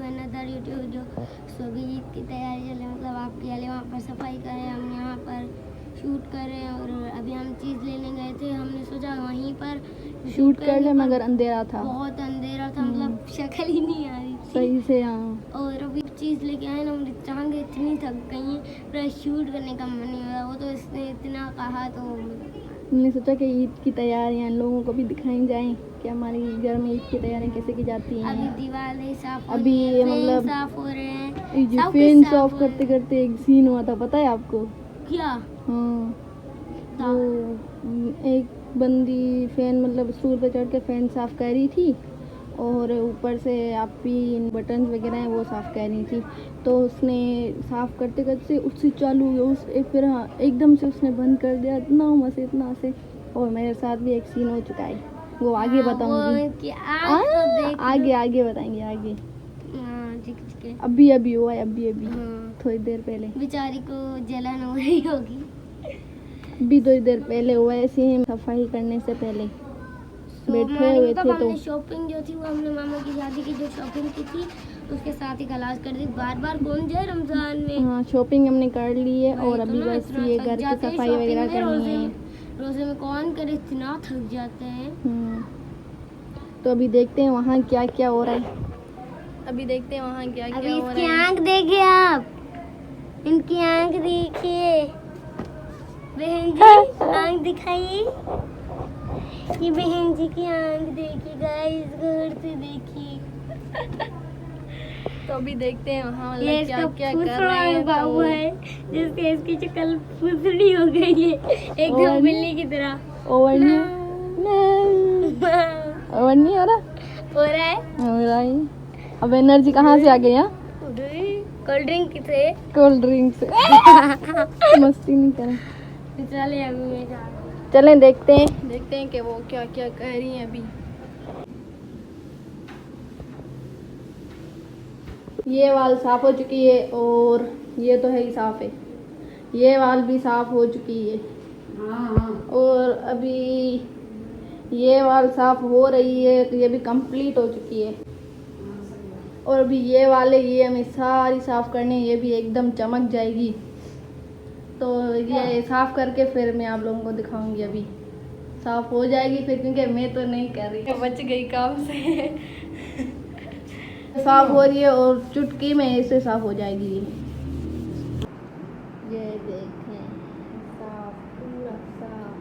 Another YouTube जो ईद की तैयारी चले, मतलब आपके लिए वहाँ पर सफाई करें, हम यहाँ पर शूट करें। और अभी हम चीज़ लेने गए थे, हमने सोचा वहीं पर शूट कर ले, मगर अंधेरा था, बहुत अंधेरा था, मतलब शक्ल ही नहीं आ रही सही से। हाँ, और अभी चीज़ लेके आए ना, मेरी टांगें इतनी थक गई हैं, पूरा शूट करने का मन नहीं हो रहा। वो तो इसने इतना कहा तो हमने सोचा कि ईद की तैयारियां लोगों को भी दिखाई जाएं कि हमारे घर में ईद की तैयारियां कैसे की जाती हैं। अभी दीवारें साफ हो अभी रही हैं, मतलब साफ हो रहे हैं, फैन साफ करते करते एक सीन हुआ था, पता है आपको? क्या? हाँ, वो एक बंदी फैन मतलब स्टूल पे चढ़ के फैन साफ कर रही थी, और ऊपर से आप भी बटन वगैरह हैं वो साफ़ कर रही थी। तो उसने साफ़ करते करते उससे चालू हो गया, फिर हाँ एकदम से उसने बंद कर दिया, इतना से। और मेरे साथ भी एक सीन हो चुका है, वो आगे बताऊंगी। आगे बताएंगे आगे। अभी हुआ है, अभी थोड़ी देर पहले बेचारी को जलन हो रही होगी। अभी थोड़ी देर पहले हुआ है, ऐसे ही सफाई करने से पहले बैठे हुए थे। तो शॉपिंग जो थी वो हमने मामा की शादी की जो शॉपिंग की थी उसके साथ ही खलास कर दी। बार कौन जाए रमजान में। हाँ, शॉपिंग हमने कर ली है, और अभी बस ये घर की सफाई वगैरह करनी है। रोजे में कौन करे, इतना थक जाते हैं। तो अभी देखते हैं वहाँ क्या क्या हो रहा है। अभी देखते हैं वहाँ क्या क्या हो रहा है। इसकी आँख देखिए आप, इनकी आँख देखिए बहन जी, आँख दिखाइए। ये बहन जी की आँख देखिए गाइस, घर से देखिए। तो अभी देखते हैं वहाँ ये क्या क्या कर रहे हैं। बाबू है जिसके इसकी शक्ल फुसड़ी हो गई है एकदम बिल्ली की तरह। ओवर नहीं हो रहा, हो रहा है। अब एनर्जी कहाँ से आ गई? कोल्ड ड्रिंक से मस्ती नहीं करें। चले अभी चलें देखते हैं कि वो क्या क्या कह रही हैं। अभी ये वाल साफ हो चुकी है, और ये तो है ही साफ है, ये वाल भी साफ हो चुकी है। और अभी ये वाल साफ हो रही है, तो ये भी कंप्लीट हो चुकी है। और अभी ये वाले ये हमें सारी साफ करनी है, ये भी एकदम चमक जाएगी। तो ये साफ करके फिर मैं आप लोगों को दिखाऊंगी। अभी साफ हो जाएगी फिर, क्योंकि मैं तो नहीं कर रही, बच गई काम से। साफ हो रही है और चुटकी में ऐसे साफ हो जाएगी। ये देखें, साफ, पूरा साफ।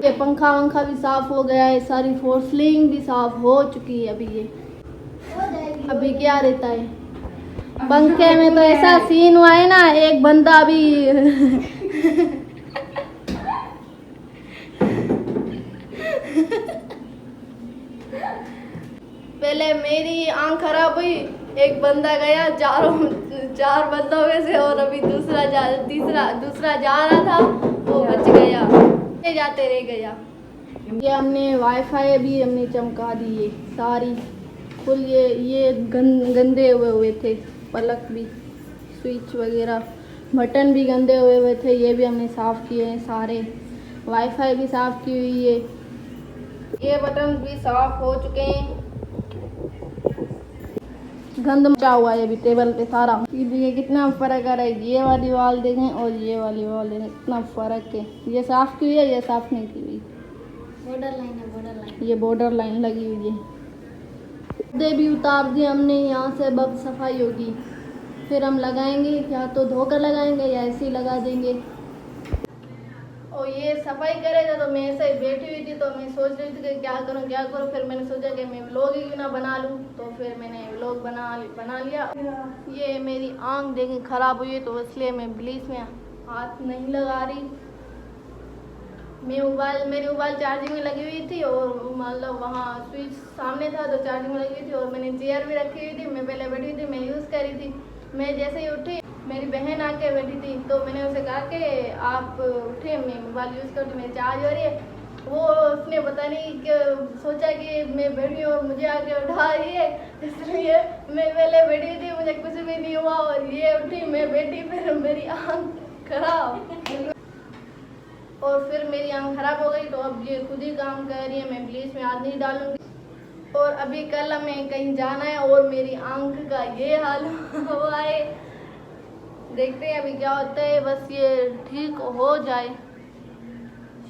ये पंखा वंखा भी साफ हो गया है, सारी फोर सीलिंग भी साफ हो चुकी है। अभी क्या रहता है पंखे में, तो ऐसा सीन हुआ है ना, एक बंदा अभी पहले मेरी आंख खराब हुई, एक बंदा गया चार बंदों में से, और अभी दूसरा जा रहा था, वो बच गया, जाते रह गया। ये हमने वाईफाई भी हमने चमका दी है सारी फुल। ये गंदे हुए थे, पलक भी, स्विच वगैरह, बटन भी गंदे हुए थे, ये भी हमने साफ़ किए हैं सारे। वाईफाई भी साफ़ की हुई है, ये बटन भी साफ़ हो चुके हैं। गंद मचा हुआ है अभी टेबल पे सारा। ये कितना फ़र्क आ रहा है, ये वाली वॉल देखें और ये वाली वॉल देखें, इतना फ़र्क है। ये साफ़ की हुई है, ये साफ़ नहीं की हुई। बॉर्डर लाइन, ये बॉर्डर लाइन लगी हुई है। पर्दे भी उतार दिए हमने, यहाँ से अब सफाई होगी, फिर हम लगाएंगे, या तो धोकर लगाएंगे या ऐसे ही लगा देंगे। और ये सफाई करेगा, तो मैं ऐसे ही बैठी हुई थी, तो मैं सोच रही थी कि क्या करूं। फिर मैंने सोचा कि मैं व्लॉग ही क्यों ना बना लूं, तो फिर मैंने व्लॉग बना लिया। ये मेरी आंख देखें ख़राब हुई है, तो इसलिए मैं ब्लीच में हाथ नहीं लगा रही। मेरी मोबाइल चार्जिंग में लगी हुई थी, और मतलब वहाँ स्विच सामने था तो चार्जिंग में लगी हुई थी, और मैंने चेयर भी रखी हुई थी, मैं पहले बैठी हुई थी, मैं यूज़ कर रही थी। मैं जैसे ही उठी, मेरी बहन आके बैठी थी, तो मैंने उसे कहा कि आप उठे, मैं मोबाइल यूज़ करती, मेरी चार्ज हो रही है। वो उसने पता नहीं कि सोचा कि मैं बैठी हूँ और मुझे आके उठा रही है, इसलिए मैं पहले बैठी थी, मुझे कुछ भी नहीं हुआ, और ये उठी, मैं बैठी, फिर मेरी आँख खराब। और फिर मेरी आंख खराब हो गई, तो अब ये खुद ही काम कर रही है, मैं ब्लीच में हाथ नहीं डालूंगी। और अभी कल हमें कहीं जाना है और मेरी आंख का ये हाल हुआ है। देखते हैं अभी क्या होता है, बस ये ठीक हो जाए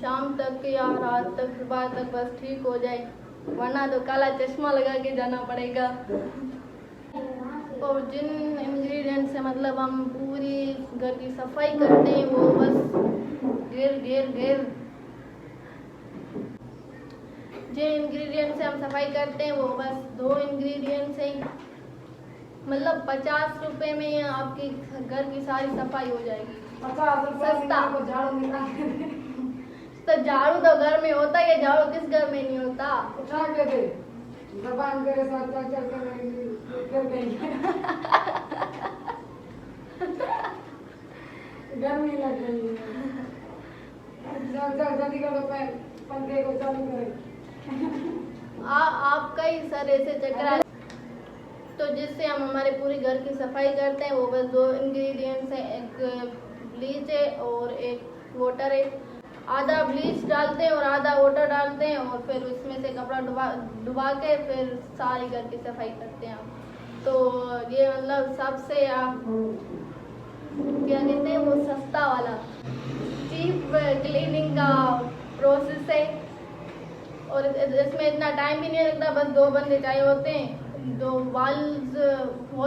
शाम तक या रात तक, सुबह तक बस ठीक हो जाए, वरना तो काला चश्मा लगा के जाना पड़ेगा। और जिन इंग्रेडिएंट से मतलब हम पूरी घर की सफाई करते हैं वो बस ढेर ढेर ढेर, जिन इंग्रेडिएंट से हम सफाई करते हैं वो बस 2 इंग्रेडिएंट से मतलब 50 रुपए में आपकी घर की सारी सफाई हो जाएगी। 50 रुपए सस्ता। को झाड़ू निकाल के तो झाड़ू तो घर में होता है, झाड़ू किस घर में नहीं होता। उठा के दे, जबान करे साथ चल चल कर गई। गर्मी लग गई है। चल चल जल्दी करो, पंखे को चालू करें। आपका ही सर ऐसे चकरा, तो जिससे हम हमारे पूरी घर की सफाई करते हैं वो बस 2 इंग्रेडिएंट्स हैं, एक ब्लीच है और एक वाटर है। आधा ब्लीच डालते हैं और आधा वाटर डालते हैं और फिर उसमें से कपड़ा डुबा के फिर सारी घर की सफाई करते हैं। तो ये मतलब सबसे क्या कहते हैं वो सस्ता वाला चीप क्लीनिंग का प्रोसेस है। और इसमें इतना टाइम भी नहीं लगता, बस 2 बंदे चाहिए होते हैं, 2 वॉल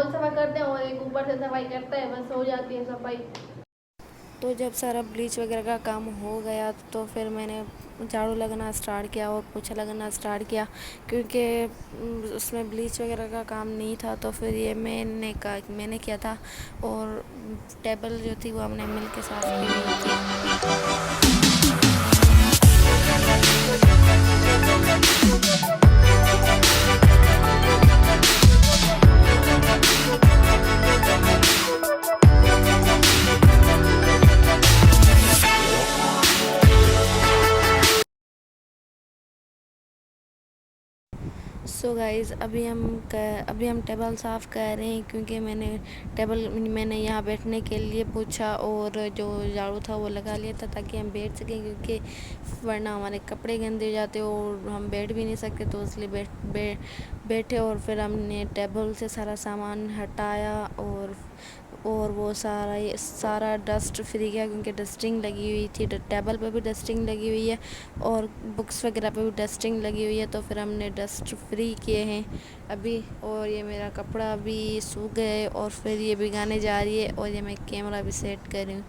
सफाई करते हैं और एक ऊपर से सफाई करता है, बस हो जाती है सफाई। तो जब सारा ब्लीच वगैरह का काम हो गया तो फिर मैंने झाड़ू लगाना स्टार्ट किया और पोछा लगाना स्टार्ट किया, क्योंकि उसमें ब्लीच वगैरह का काम नहीं था। तो फिर ये मैंने किया था और टेबल जो थी वो हमने मिल के साफ की थी। सो गाइज़ अभी हम टेबल साफ़ कर रहे हैं, क्योंकि मैंने यहाँ बैठने के लिए पूछा और जो झाड़ू था वो लगा लिया था ताकि हम बैठ सकें, क्योंकि वरना हमारे कपड़े गंदे हो जाते और हम बैठ भी नहीं सकते। तो इसलिए बैठे और फिर हमने टेबल से सारा सामान हटाया और वो सारा डस्ट फ्री किया, क्योंकि डस्टिंग लगी हुई थी, टेबल पे भी डस्टिंग लगी हुई है और बुक्स वगैरह पे भी डस्टिंग लगी हुई है। तो फिर हमने डस्ट फ्री किए हैं अभी। और ये मेरा कपड़ा भी सूख गए और फिर ये भिगाने जा रही है। और ये मैं कैमरा भी सेट कर रही हूँ।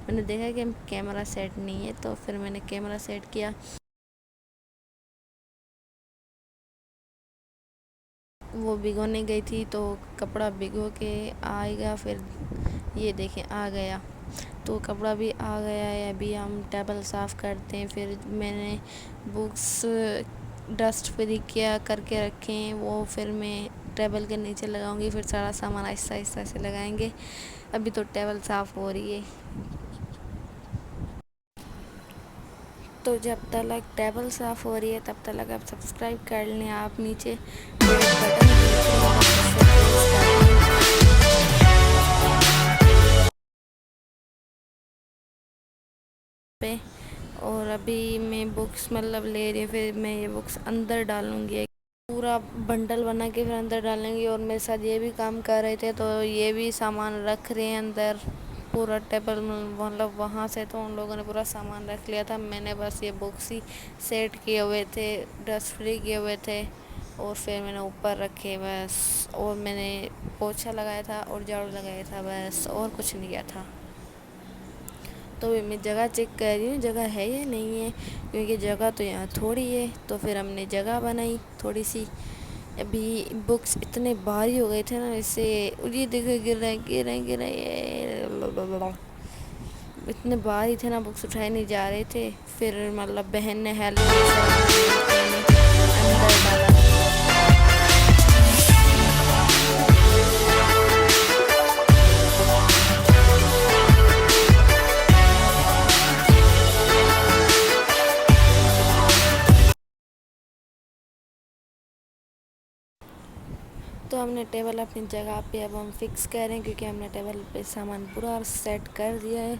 मैंने देखा कि कैमरा सेट नहीं है तो फिर मैंने कैमरा सेट किया। वो भिगोने गई थी तो कपड़ा भिगो के आएगा, फिर ये देखें आ गया, तो कपड़ा भी आ गया है। अभी हम टेबल साफ़ करते हैं। फिर मैंने बुक्स डस्ट फ्री किया करके रखे हैं, वो फिर मैं टेबल के नीचे लगाऊंगी, फिर सारा सामान आहिस्ता आहिस्ता से लगाएंगे। अभी तो टेबल साफ़ हो रही है। तो जब तक टेबल साफ़ हो रही है तब तक आप सब्सक्राइब कर लें। आप नीचे बटन पे। और अभी मैं बुक्स मतलब ले रही हूँ, फिर मैं ये बुक्स अंदर डालूँगी, पूरा बंडल बना के फिर अंदर डालेंगे। और मेरे साथ ये भी काम कर रहे थे तो ये भी सामान रख रहे हैं अंदर, पूरा टेबल मतलब वहाँ से तो उन लोगों ने पूरा सामान रख लिया था। मैंने बस ये बुक्स ही सेट किए हुए थे, डस्ट फ्री किए हुए थे और फिर मैंने ऊपर रखे बस। और मैंने पोछा लगाया था और झाड़ू लगाया था बस, और कुछ नहीं किया था। तो मैं जगह चेक कर रही हूँ जगह है या नहीं है, क्योंकि जगह तो यहाँ थोड़ी है। तो फिर हमने जगह बनाई थोड़ी सी। अभी बुक्स इतने भारी हो गए थे ना, इससे ये देखो गिर रहे इतने भारी थे ना, बुक्स उठाए नहीं जा रहे थे। फिर मतलब बहन ने हेल्प अंदर डाला। तो हमने टेबल अपनी जगह पे अब हम फिक्स कर रहे हैं, क्योंकि हमने टेबल पे सामान पूरा सेट कर दिया है।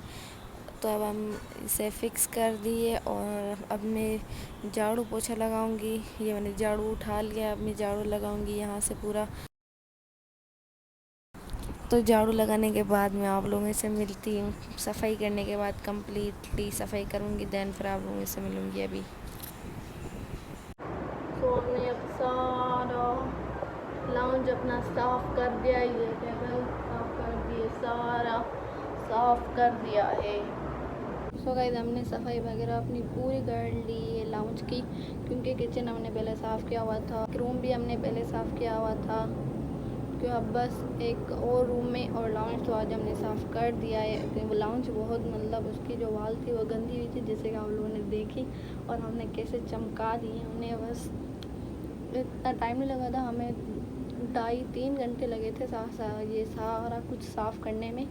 तो अब हम इसे फिक्स कर दिए और अब मैं झाड़ू पोछा लगाऊंगी। ये मैंने झाड़ू उठा लिया, अब मैं झाड़ू लगाऊंगी यहाँ से पूरा। तो झाड़ू लगाने के बाद मैं आप लोगों से मिलती हूँ। सफाई करने के बाद कंप्लीटली सफाई करूँगी, देन फिर आप लोगों से मिलूँगी अभी। तो हमने अब सारा लाउंज अपना साफ कर दिया, ये टेबल साफ कर दिए, सारा साफ कर दिया है। सो गाइस हमने सफाई वगैरह अपनी पूरी कर ली है लाउंज की, क्योंकि किचन हमने पहले साफ़ किया हुआ था, रूम भी हमने पहले साफ़ किया हुआ था, क्योंकि अब बस एक और रूम में और लाउंज तो आज हमने साफ़ कर दिया है। वो लाउंज बहुत मतलब उसकी जो वाल थी वो गंदी हुई थी, जैसे कि आप लोगों ने देखी, और हमने कैसे चमका दी हमने। बस इतना टाइम नहीं लगा था, हमें 2.5-3 घंटे लगे थे ये सारा कुछ साफ़ करने में।